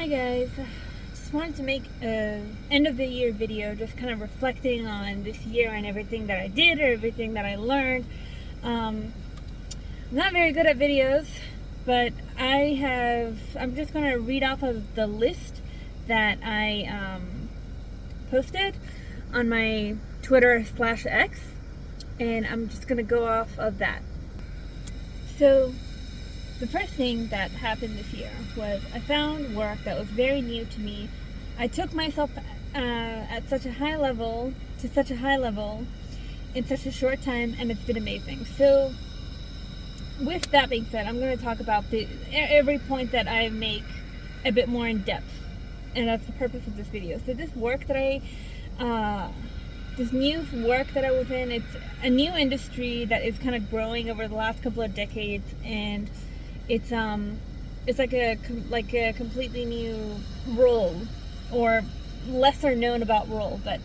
Hi guys, just wanted to make a end of the year video, just kind of reflecting on this year and everything that I did or everything that I learned. I'm not very good at videos, but I'm just going to read off of the list that I posted on my Twitter/X, and I'm just going to go off of that. So the first thing that happened this year was I found work that was very new to me. I took myself at such a high level to such a high level in such a short time, and it's been amazing. So with that being said, I'm going to talk about every point that I make a bit more in depth, and that's the purpose of this video. So this new work that I was in, it's a new industry that is kind of growing over the last couple of decades, and it's like a completely new role, or lesser known about role, but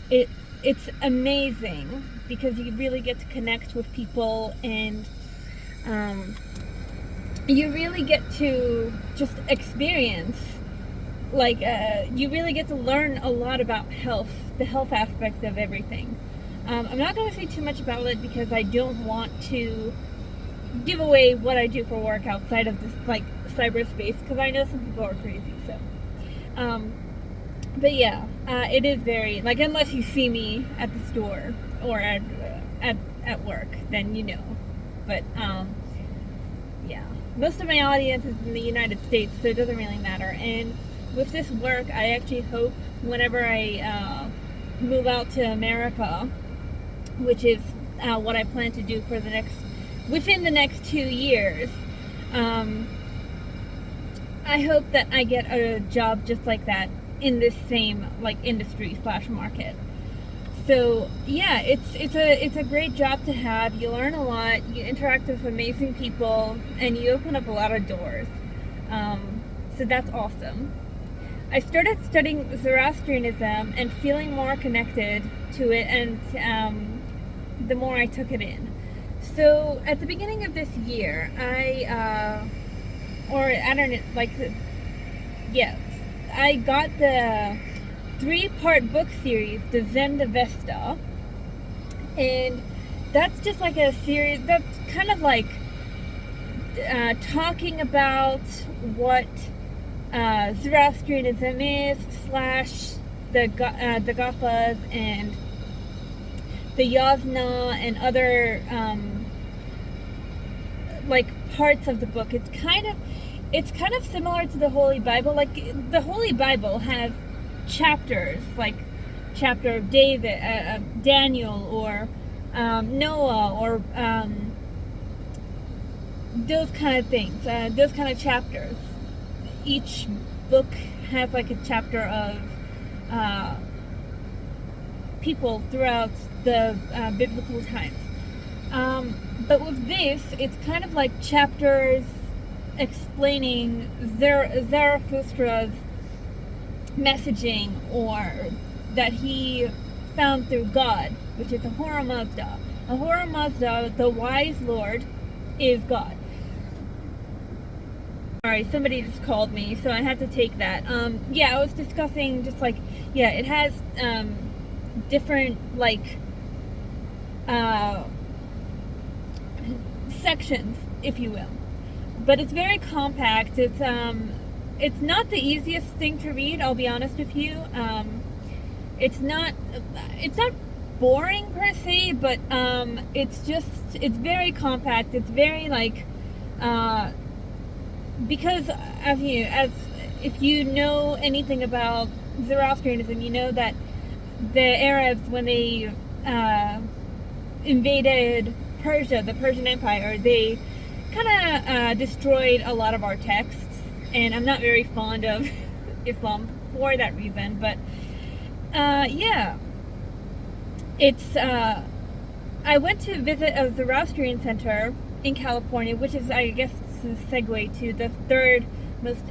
it's amazing because you really get to connect with people, and you really get to just experience, you really get to learn a lot about health, the health aspect of everything. I'm not going to say too much about it because I don't want to give away what I do for work outside of this cyberspace, because I know some people are crazy. So but yeah, it is very, unless you see me at the store or at work, then you know. But yeah, most of my audience is in the United States, so it doesn't really matter. And with this work, I actually hope whenever I move out to America, which is what I plan to do within the next 2 years, I hope that I get a job just like that in this same industry/market. So yeah, it's a great job to have. You learn a lot, you interact with amazing people, and you open up a lot of doors. So that's awesome. I started studying Zoroastrianism and feeling more connected to it, and the more I took it in. So at the beginning of this year, I got the 3-part book series, the Zend-Avesta, and that's just like a series that's kind of talking about what Zoroastrianism is, / the Gathas and the Yasna and other parts of the book. It's kind of similar to the Holy Bible. Like the Holy Bible has chapters, like chapter of David, Daniel, or Noah, or those kind of things, those kind of chapters. Each book has like a chapter of people throughout the biblical times. But with this, it's kind of like chapters explaining Zarathustra's messaging, or that he found through God, which is Ahura Mazda. Ahura Mazda, the wise Lord, is God. Sorry, somebody just called me, so I had to take that. I was discussing it has different sections, if you will, but it's very compact. It's not the easiest thing to read, I'll be honest with you. It's not boring per se, but it's very compact. It's very because if you know anything about Zoroastrianism, you know that the Arabs, when they invaded Persia, the Persian Empire, they kind of destroyed a lot of our texts, and I'm not very fond of Islam for that reason. But it's I went to visit a Zoroastrian center in California, which is, I guess, a segue to the third most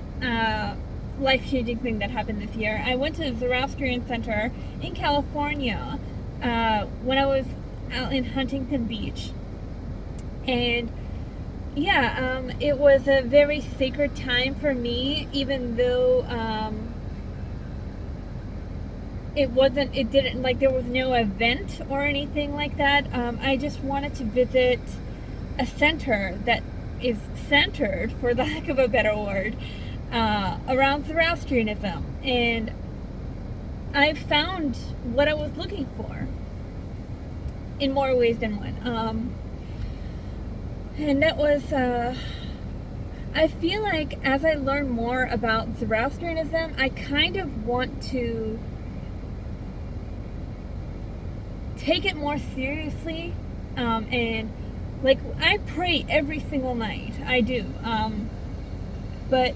life-changing thing that happened this year. I went to a Zoroastrian center in California when I was out in Huntington Beach, and it was a very sacred time for me, even though it didn't, like, there was no event or anything like that. I just wanted to visit a center that is centered, for the lack of a better word, around Zoroastrianism. And I found what I was looking for in more ways than one. And that was, I feel like as I learn more about Zoroastrianism, I kind of want to take it more seriously. And, like, I pray every single night. I do. But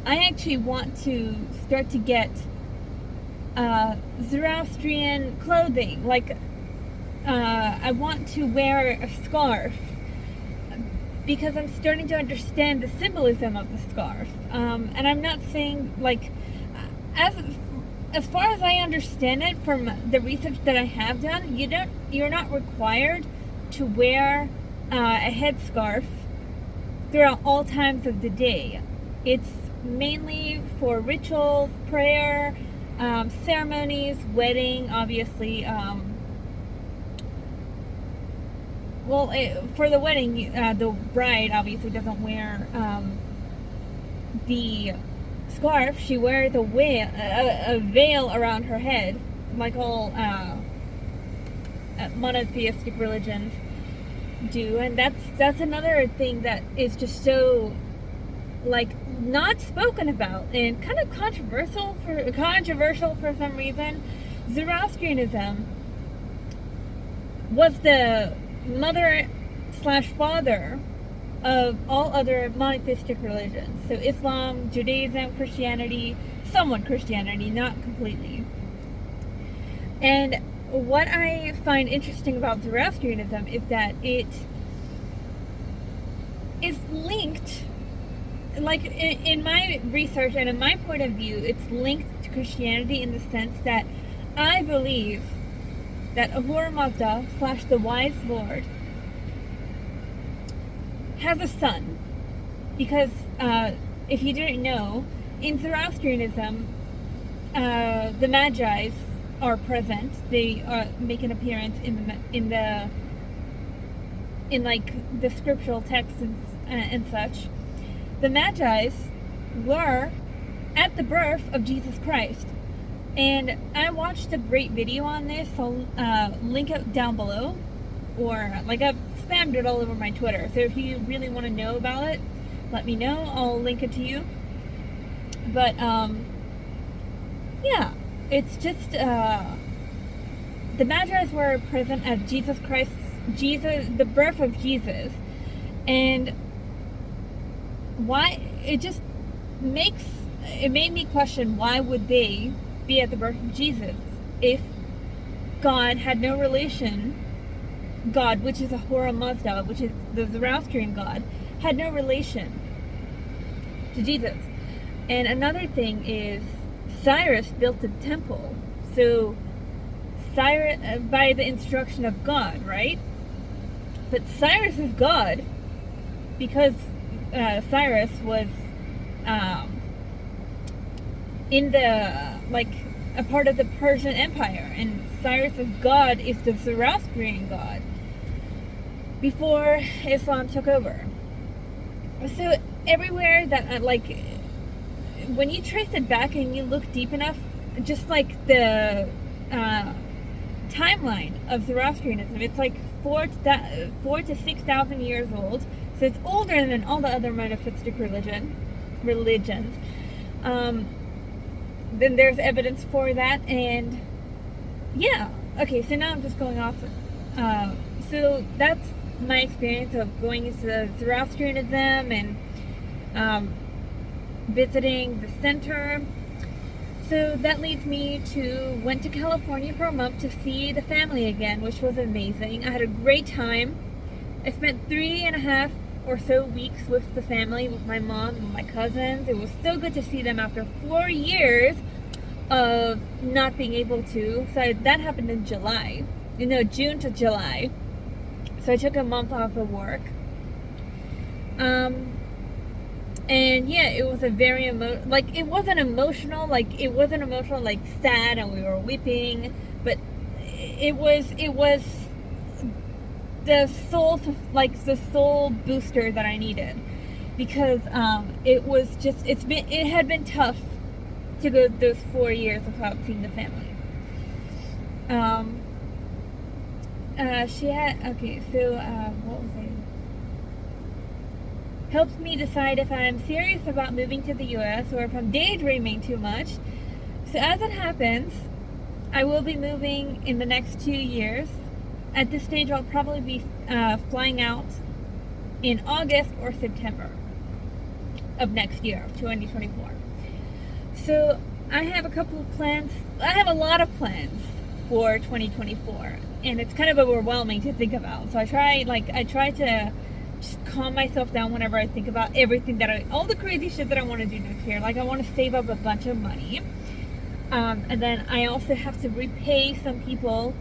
I actually want to start to get Zoroastrian clothing. Like, I want to wear a scarf, because I'm starting to understand the symbolism of the scarf. And I'm not saying, like, as far as I understand it from the research that I have done, you're not required to wear a headscarf throughout all times of the day. It's mainly for rituals, prayer, ceremonies, wedding, obviously. For the wedding, the bride obviously doesn't wear the scarf. She wears a veil around her head, like all monotheistic religions do. And that's another thing that is just so, like, not spoken about and kind of controversial for some reason. Zoroastrianism was the mother / father of all other monotheistic religions. So Islam, Judaism, Christianity, somewhat Christianity, not completely. And what I find interesting about Zoroastrianism is that it is linked, like, in my research and in my point of view, it's linked to Christianity in the sense that I believe that Ahura Mazda / the Wise Lord has a son. Because if you didn't know, in Zoroastrianism, the Magi's are present. They make an appearance in like the scriptural texts and such. The Magi's were at the birth of Jesus Christ. And I watched a great video on this. I'll link it down below. Or, like, I've spammed it all over my Twitter. So if you really want to know about it, let me know. I'll link it to you. But, yeah. It's just, the Magi's were present at the birth of Jesus. And why, it made me question, why would they be at the birth of Jesus if God had no relation? God, which is Ahura Mazda, which is the Zoroastrian God, had no relation to Jesus. And another thing is, Cyrus built the temple. So Cyrus, by the instruction of God, right? But Cyrus is God because Cyrus was in the, like, a part of the Persian Empire, and Cyrus's God is the Zoroastrian God before Islam took over. So everywhere that, like, when you trace it back and you look deep enough, just like the timeline of Zoroastrianism, it's like 4,000 to 6,000 years old. So it's older than all the other monotheistic religions. Then there's evidence for that, and yeah. Okay, so now I'm just going off. So that's my experience of going into Zoroastrianism and visiting the center. So that leads me to went to California for a month to see the family again, which was amazing. I had a great time. I spent 3.5 or so weeks with the family, with my mom and my cousins. It was so good to see them after 4 years of not being able to. So that happened in July. June to July. So I took a month off of work. And yeah, it was a very it wasn't emotional, like sad and we were weeping, but it was the soul booster that I needed, because it had been tough to go those 4 years without seeing the family. She had okay, so what was I? Helps me decide if I'm serious about moving to the U.S. or if I'm daydreaming too much. So as it happens, I will be moving in the next 2 years. At this stage, I'll probably be flying out in August or September of next year, 2024. So I have a couple of plans. I have a lot of plans for 2024, and it's kind of overwhelming to think about. So I try to just calm myself down whenever I think about everything all the crazy shit that I want to do next year. Like, I want to save up a bunch of money, and then I also have to repay some people,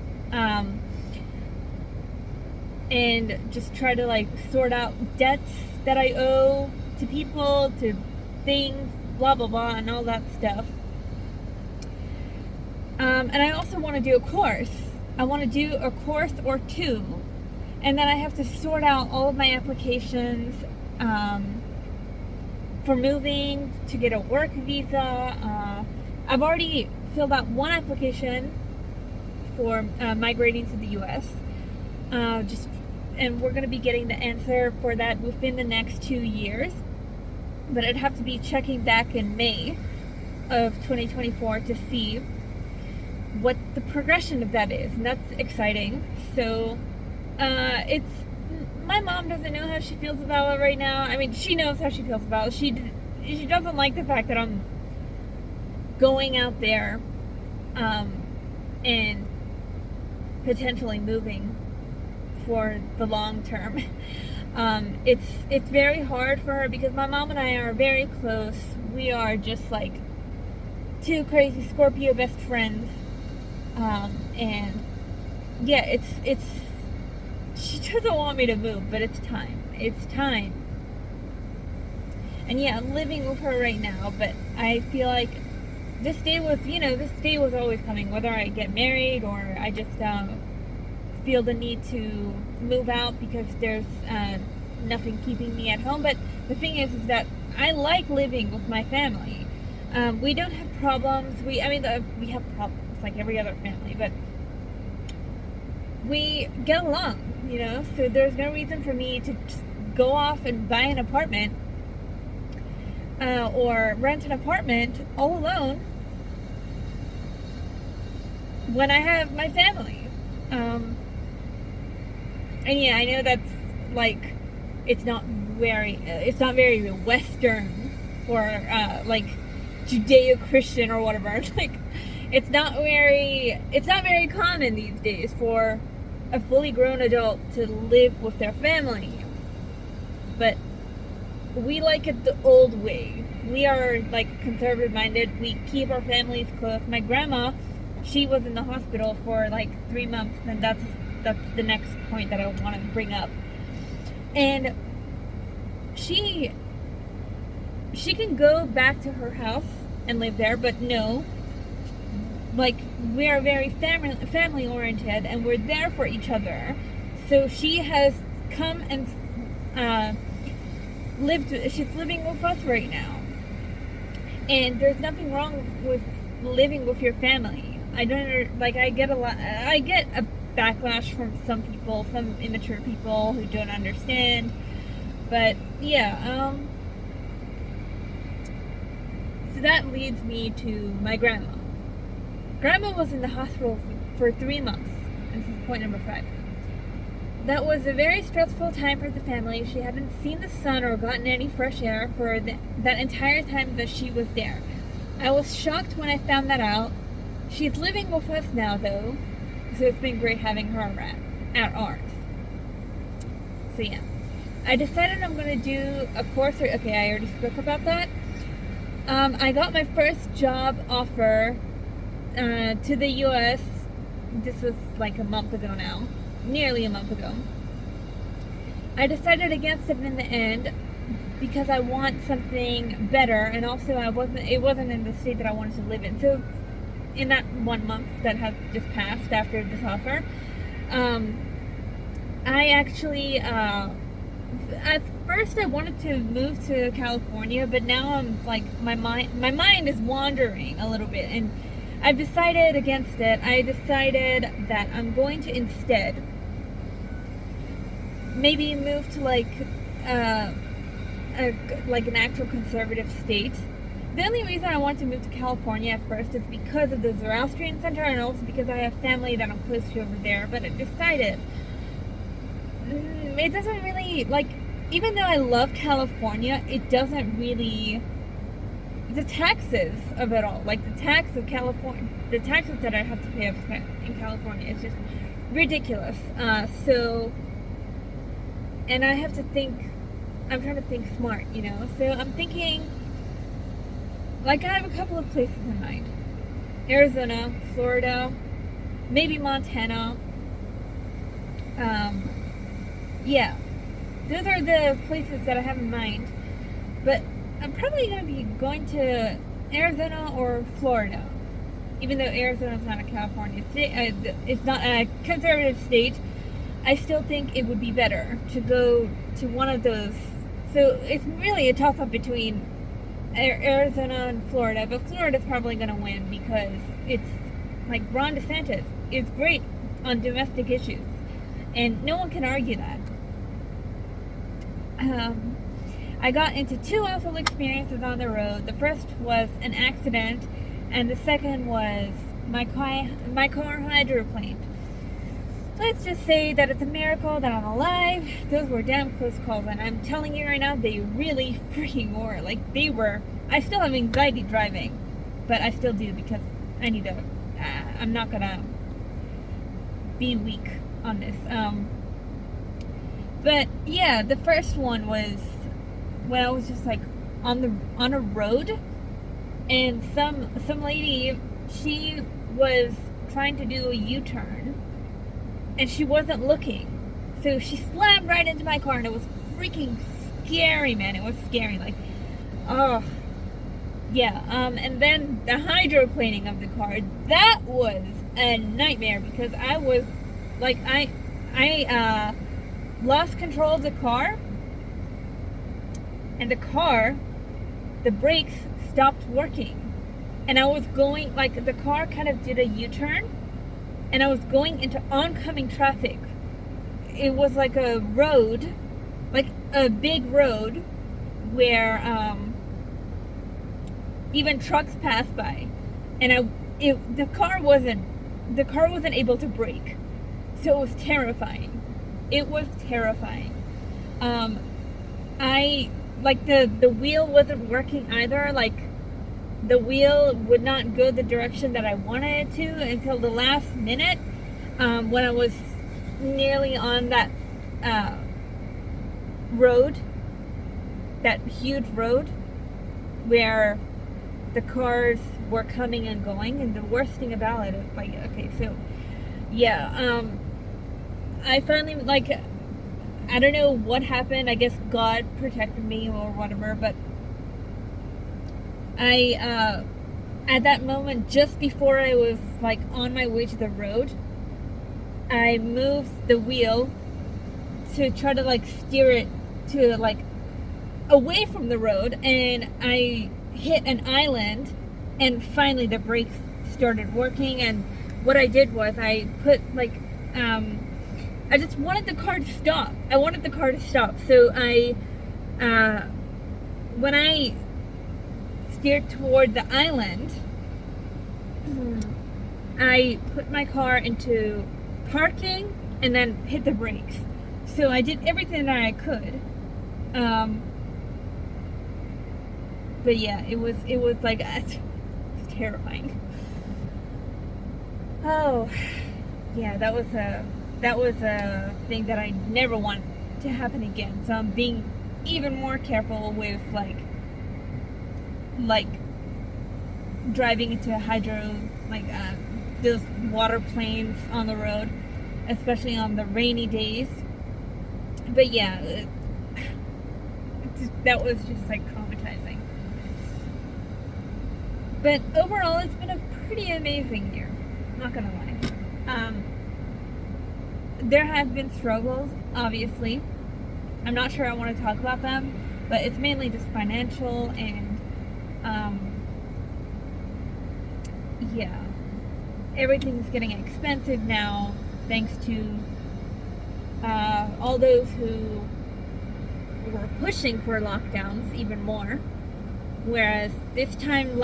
and just try to sort out debts that I owe to people, to things, blah blah blah, and all that stuff. And I also want to do a course. I want to do a course or two, and then I have to sort out all of my applications for moving, to get a work visa. I've already filled out one application for migrating to the U.S. And we're going to be getting the answer for that within the next 2 years. But I'd have to be checking back in May of 2024 to see what the progression of that is, and that's exciting. So my mom doesn't know how she feels about it right now. I mean, she knows how she feels about it. She doesn't like the fact that I'm going out there and potentially moving for the long term. It's very hard for her because my mom and I are very close. We are just like two crazy Scorpio best friends. And yeah, it's she doesn't want me to move, but it's time. It's time. And yeah, I'm living with her right now, but I feel like this day was always coming, whether I get married or I just feel the need to move out because there's nothing keeping me at home. But the thing is that I like living with my family. We don't have problems. We have problems like every other family, but we get along, so there's no reason for me to just go off and buy an apartment or rent an apartment all alone when I have my family. And yeah, I know that's it's not very Western for Judeo-Christian or whatever. It's not very common these days for a fully grown adult to live with their family. But we like it the old way. We are conservative minded. We keep our families close. My grandma, she was in the hospital for 3 months, and that's the next point that I want to bring up. And she can go back to her house and live there, but no, we are very family oriented, and we're there for each other. So she has come and she's living with us right now, and there's nothing wrong with living with your family. I get a backlash from some people, some immature people who don't understand. But yeah, so that leads me to my grandma. Grandma was in the hospital for 3 months. This is point number 5. That was a very stressful time for the family. She hadn't seen the sun or gotten any fresh air for that entire time that she was there. I was shocked when I found that out. She's living with us now, though, so it's been great having her at ours. So yeah, I decided I'm going to do a course. Okay, I already spoke about that. I got my first job offer to the U.S. This was a month ago now. Nearly a month ago. I decided against it in the end. because I want something better, and also it wasn't in the state that I wanted to live in. So in that 1 month that has just passed after this offer, I actually at first I wanted to move to California, but now I'm like my mind is wandering a little bit, and I've decided against it. I decided that I'm going to instead maybe move to like an actual conservative state. The only reason I want to move to California at first is because of the Zoroastrian Center, and also because I have family that I'm close to over there. But I decided it doesn't really, like, even though I love California, it doesn't really, the taxes of it all, like the tax of California, the taxes that I have to pay in California is just ridiculous. And I have to think, I'm trying to think smart, you know? So I'm thinking, like, I have a couple of places in mind. Arizona, Florida, maybe Montana. Yeah. Those are the places that I have in mind. But I'm probably going to be going to Arizona or Florida. Even though Arizona is not a California state, it's not a conservative state, I still think it would be better to go to one of those. So it's really a toss-up between Arizona and Florida, but Florida's probably going to win because it's like Ron DeSantis is great on domestic issues, and no one can argue that. I got into 2 awful experiences on the road. The first was an accident, and the second was my car hydroplaned. Let's just say that it's a miracle that I'm alive. Those were damn close calls, and I'm telling you right now, they really freaking were. Like, they were. I still have anxiety driving, but I still do because I need to. I'm not gonna be weak on this. But yeah, the first one was when I was just like on a road, and some lady, she was trying to do a U-turn, and she wasn't looking, so she slammed right into my car, and it was freaking scary, man. It was scary, like, oh yeah. And then the hydroplaning of the car, that was a nightmare, because I was like, I lost control of the car, and the brakes stopped working, and I was going, like, the car kind of did a U-turn, and I was going into oncoming traffic. It was like a road, like a big road, where even trucks pass by, and the car wasn't able to brake, so it was terrifying. It was terrifying. I, like, the wheel wasn't working either. Like, the wheel would not go the direction that I wanted it to until the last minute, when I was nearly on that road, that huge road where the cars were coming and going. And the worst thing about it is, like, okay, so yeah, I finally, like, I don't know what happened. I guess God protected me or whatever, but I, at that moment, just before I was, like, on my way to the road, I moved the wheel to try to, like, steer it to, like, away from the road, and I hit an island, and finally the brakes started working. And what I did was I put, like, I just wanted the car to stop. I wanted the car to stop. So when I steered toward the island, I put my car into parking and then hit the brakes. So I did everything that I could. But yeah, it was like, it's terrifying. Oh, yeah, that was a thing that I never want to happen again. So I'm being even more careful with like driving into those water planes on the road, especially on the rainy days. But yeah, that was just like traumatizing. But overall, it's been a pretty amazing year. Not gonna lie. There have been struggles, obviously. I'm not sure I want to talk about them, but it's mainly just financial and yeah, everything's getting expensive now, thanks to all those who were pushing for lockdowns even more. Whereas this time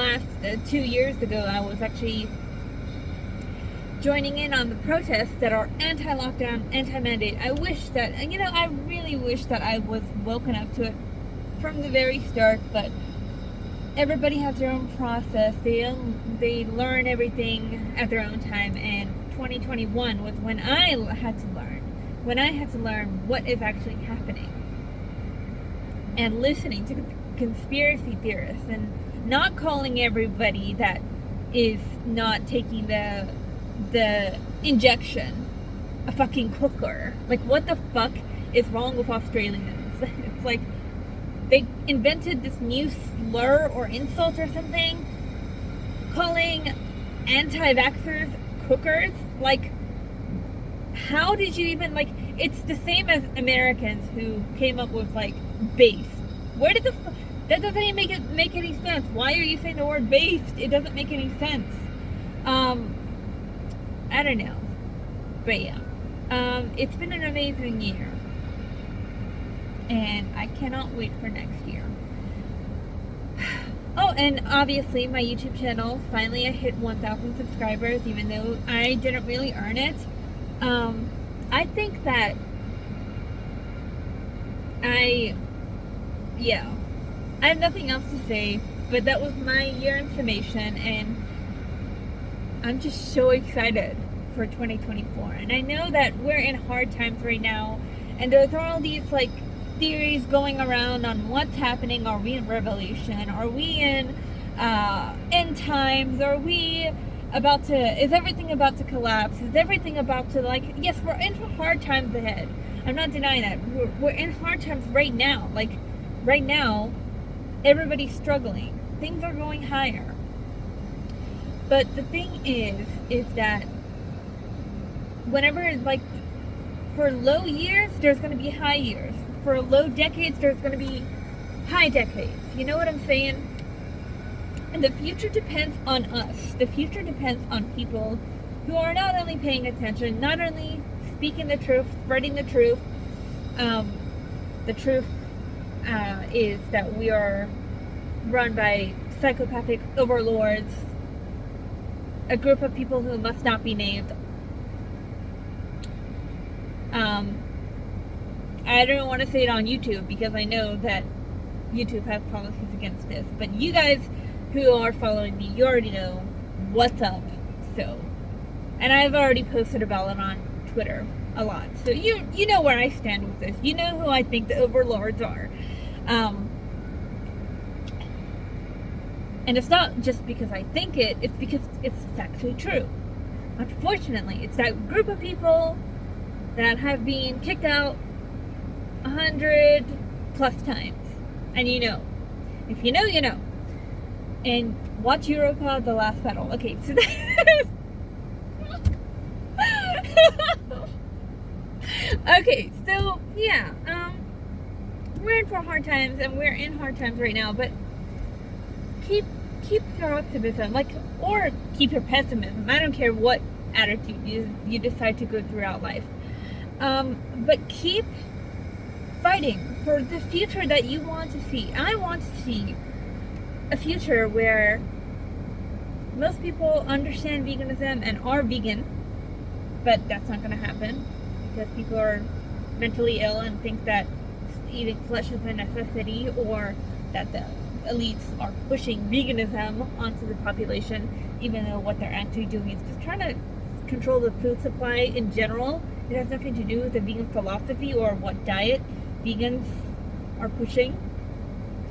2 years ago, I was actually joining in on the protests that are anti-lockdown, anti-mandate. I wish that, I really wish that I was woken up to it from the very start, but everybody has their own process. They learn everything at their own time, and 2021 was when I had to learn what is actually happening, and listening to conspiracy theorists, and not calling everybody that is not taking the injection a fucking cooker. Like, what the fuck is wrong with Australians? It's like they invented this new slur or insult or something, calling anti-vaxxers cookers. Like, how did you even, like, it's the same as Americans who came up with, like, based. Where did that doesn't even make any sense. Why are you saying the word based? It doesn't make any sense. I don't know. But yeah. It's been an amazing year. And I cannot wait for next year. Oh, and obviously my YouTube channel, finally I hit 1,000 subscribers, even though I didn't really earn it. I think that I have nothing else to say, but that was my year in summation, and I'm just so excited for 2024. And I know that we're in hard times right now, and there's all these like theories going around on what's happening. Are we in Revelation? Are we in end times? Are we is everything about to collapse? Is everything about to, like, yes, we're in hard times ahead. I'm not denying that. We're in hard times right now. Like, right now, everybody's struggling. Things are going higher. But the thing is that whenever, like, for low years, there's going to be high years. For low decades, there's going to be high decades. You know what I'm saying? And the future depends on us. The future depends on people who are not only paying attention, not only speaking the truth, spreading the truth. The truth is that we are run by psychopathic overlords, a group of people who must not be named. I don't want to say it on YouTube because I know that YouTube has policies against this, but you guys who are following me, you already know what's up. So, and I've already posted about it on Twitter a lot, so you know where I stand with this. You know who I think the overlords are. And it's not just because I think it's because it's factually true. Unfortunately, it's that group of people that have been kicked out 100 plus times. And you know. If you know, you know. And watch Europa, The Last Battle. Okay, so okay, so yeah, we're in for hard times, and we're in hard times right now, but keep your optimism, like, or keep your pessimism. I don't care what attitude you decide to go throughout life, but keep fighting for the future that you want to see. I want to see a future where most people understand veganism and are vegan, but that's not going to happen because people are mentally ill and think that eating flesh is a necessity, or that the elites are pushing veganism onto the population, even though what they're actually doing is just trying to control the food supply in general. It has nothing to do with the vegan philosophy or what diet vegans are pushing.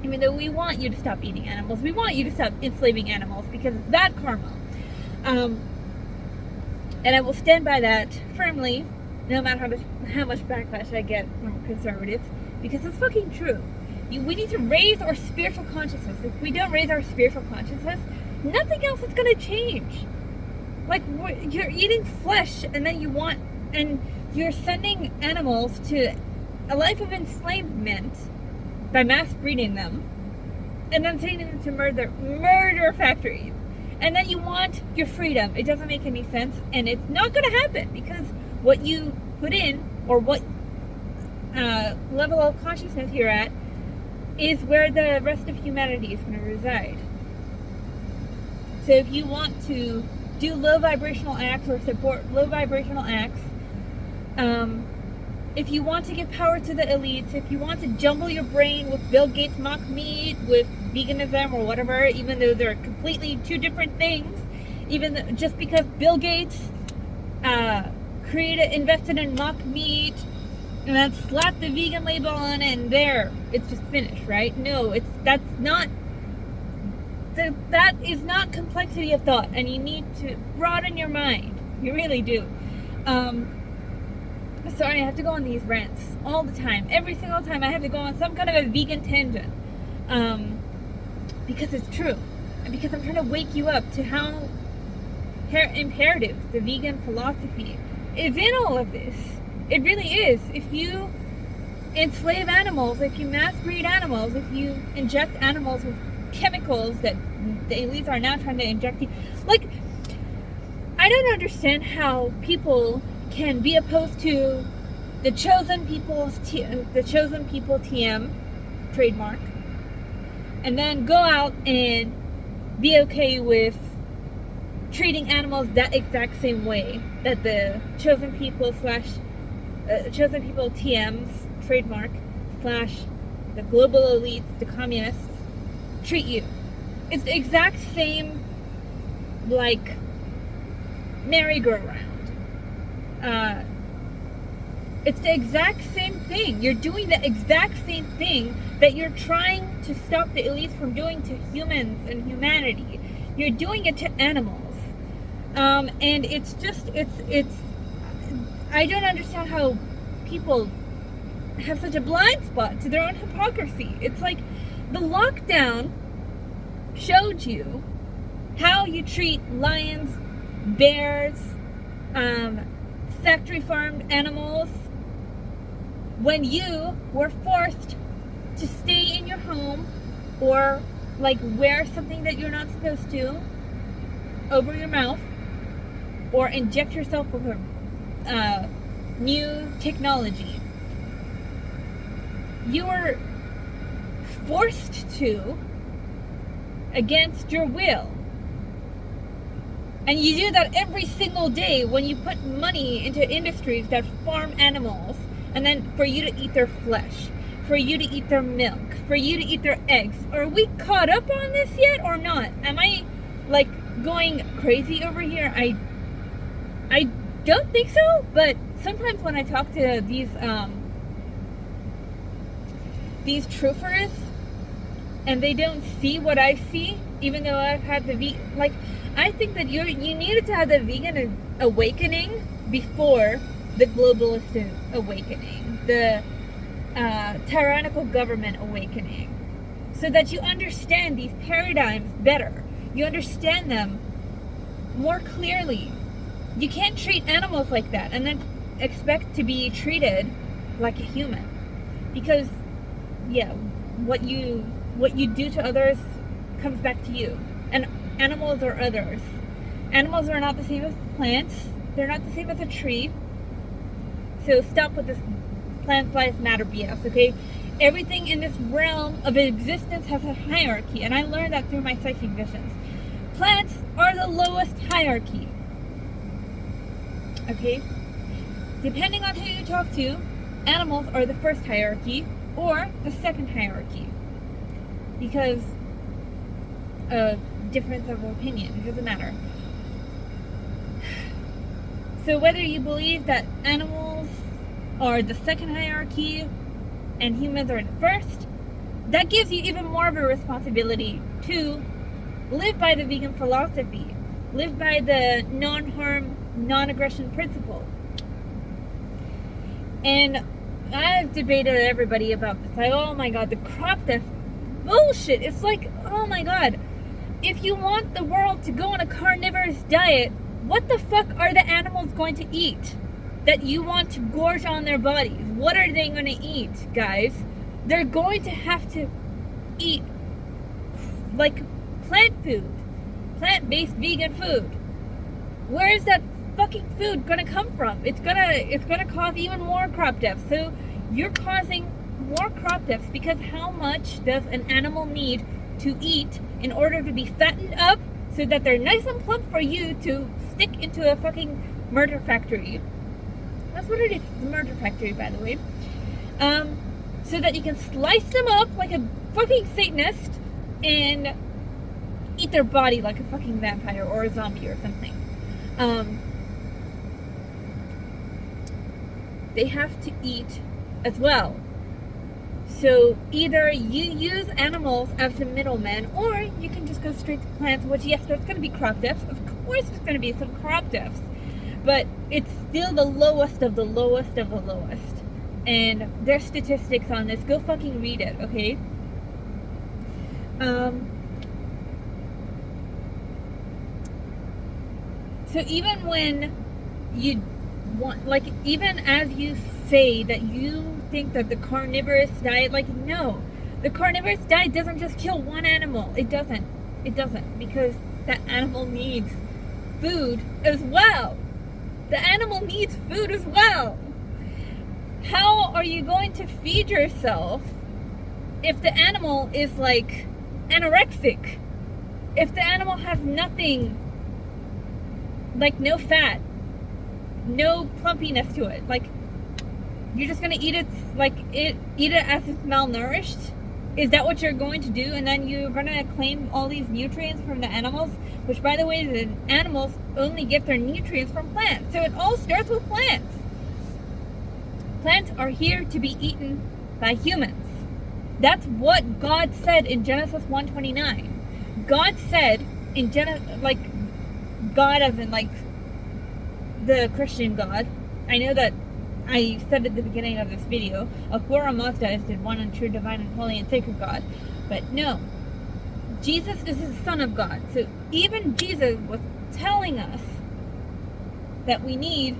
Even though we want you to stop eating animals, we want you to stop enslaving animals because it's bad karma. And I will stand by that firmly, no matter how much backlash I get from conservatives, because it's fucking true. We need to raise our spiritual consciousness. If we don't raise our spiritual consciousness, nothing else is going to change. Like, you're eating flesh, and then and you're sending animals to a life of enslavement by mass breeding them, and then sending them to murder factories. And then you want your freedom. It doesn't make any sense, and it's not going to happen, because what you put in, or what level of consciousness you're at, is where the rest of humanity is going to reside. So if you want to do low vibrational acts or support low vibrational acts, if you want to give power to the elites, if you want to jumble your brain with Bill Gates mock meat, with veganism or whatever, even though they're completely two different things, just because Bill Gates invested in mock meat, and then slapped the vegan label on it, and there, it's just finished, right? No, that is not complexity of thought, and you need to broaden your mind. You really do. Sorry, I have to go on these rants all the time. Every single time I have to go on some kind of a vegan tangent. Because it's true. And because I'm trying to wake you up to how imperative the vegan philosophy is in all of this. It really is. If you enslave animals, if you mass breed animals, if you inject animals with chemicals that the elites are now trying to inject, like, I don't understand how people can be opposed to the chosen people TM trademark, and then go out and be okay with treating animals that exact same way that the chosen people TM's trademark / the global elites, the communists, treat you. It's the exact same, like, merry-go-round. It's the exact same thing. You're doing the exact same thing that you're trying to stop the elites from doing to humans and humanity. You're doing it to animals. And it's I don't understand how people have such a blind spot to their own hypocrisy. It's like the lockdown showed you how you treat lions, bears, factory farmed animals, when you were forced to stay in your home, or like wear something that you're not supposed to over your mouth, or inject yourself with new technology. You were forced to, against your will. And you do that every single day when you put money into industries that farm animals, and then for you to eat their flesh, for you to eat their milk, for you to eat their eggs. Are we caught up on this yet or not? Am I like going crazy over here? I don't think so, but sometimes when I talk to these truthers, and they don't see what I see, even though I've had I think that you needed to have the vegan awakening before the globalist awakening, the tyrannical government awakening, so that you understand these paradigms better. You understand them more clearly. You can't treat animals like that and then expect to be treated like a human, because what you do to others comes back to you. And animals are others. Animals are not the same as plants. They're not the same as a tree. So stop with this plant lives matter BS, okay? Everything in this realm of existence has a hierarchy, and I learned that through my psychic visions. Plants are the lowest hierarchy, okay? Depending on who you talk to, animals are the first hierarchy or the second hierarchy, because of difference of opinion. It doesn't matter. So whether you believe that animals are the second hierarchy and humans are the first, that gives you even more of a responsibility to live by the vegan philosophy, live by the non-harm, non-aggression principle. And I've debated with everybody about this. Like, oh my god, the crop dust bullshit. It's like, oh my god. If you want the world to go on a carnivorous diet, what the fuck are the animals going to eat that you want to gorge on their bodies? What are they going to eat, guys? They're going to have to eat like plant food, plant-based vegan food. Where is that fucking food gonna come from? It's gonna cause even more crop deaths. So you're causing more crop deaths because how much does an animal need to eat in order to be fattened up so that they're nice and plump for you to stick into a fucking murder factory? That's what it is. It's a murder factory, by the way. So that you can slice them up like a fucking Satanist and eat their body like a fucking vampire or a zombie or something. They have to eat as well. So either you use animals as a middleman, or you can just go straight to plants, which yes, there's going to be crop deaths. Of course there's going to be some crop deaths. But it's still the lowest of the lowest of the lowest. And there's statistics on this. Go fucking read it, okay? So even when you want, like, even as you say that you think that the carnivorous diet, like, no, the carnivorous diet doesn't just kill one animal. It doesn't, because that animal needs food as well. The animal needs food as well. How are you going to feed yourself if the animal is like anorexic? If the animal has nothing, like no fat, no plumpiness to it, like you're just gonna eat it like eat it as it's malnourished? Is that what you're going to do? And then you're gonna claim all these nutrients from the animals, which, by the way, the animals only get their nutrients from plants. So it all starts with plants. Plants are here to be eaten by humans. That's what God said in Genesis 1:29. God said in like God as in like the Christian God. I know that I said at the beginning of this video, Ahura Mazda is the one and true divine and holy and sacred God. But no, Jesus is the Son of God. So even Jesus was telling us that we need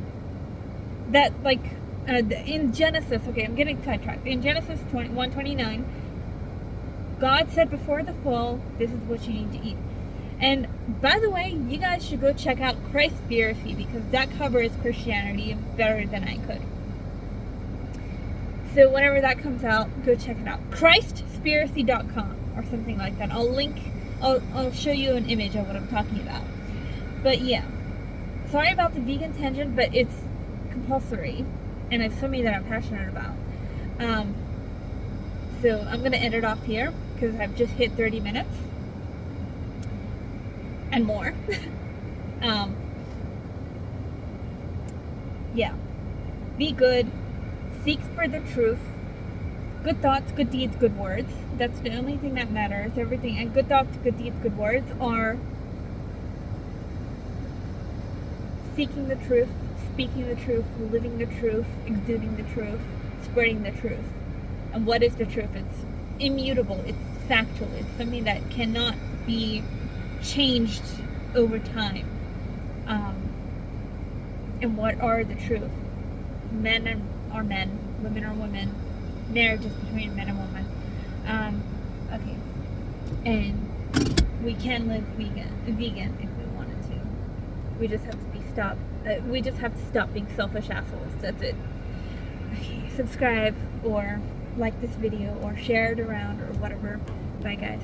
that, like, in Genesis, okay, I'm getting sidetracked. In Genesis 1:29, God said before the fall, this is what you need to eat. And by the way, you guys should go check out Christspiracy, because that covers Christianity better than I could. So whenever that comes out, go check it out. Christspiracy.com or something like that. I'll show you an image of what I'm talking about. But yeah, sorry about the vegan tangent, but it's compulsory, and it's something that I'm passionate about. So I'm going to end it off here, because I've just hit 30 minutes. And more. Yeah. Be good. Seek for the truth. Good thoughts, good deeds, good words. That's the only thing that matters. Everything. And good thoughts, good deeds, good words are seeking the truth, speaking the truth, living the truth, exuding the truth, spreading the truth. And what is the truth? It's immutable. It's factual. It's something that cannot be changed over time. And what are the truth? Men are men, women are women, marriage is between men and women. Okay, and we can live vegan if we wanted to. We just have to stop being selfish assholes. That's it. Okay, subscribe or like this video or share it around or whatever. Bye guys.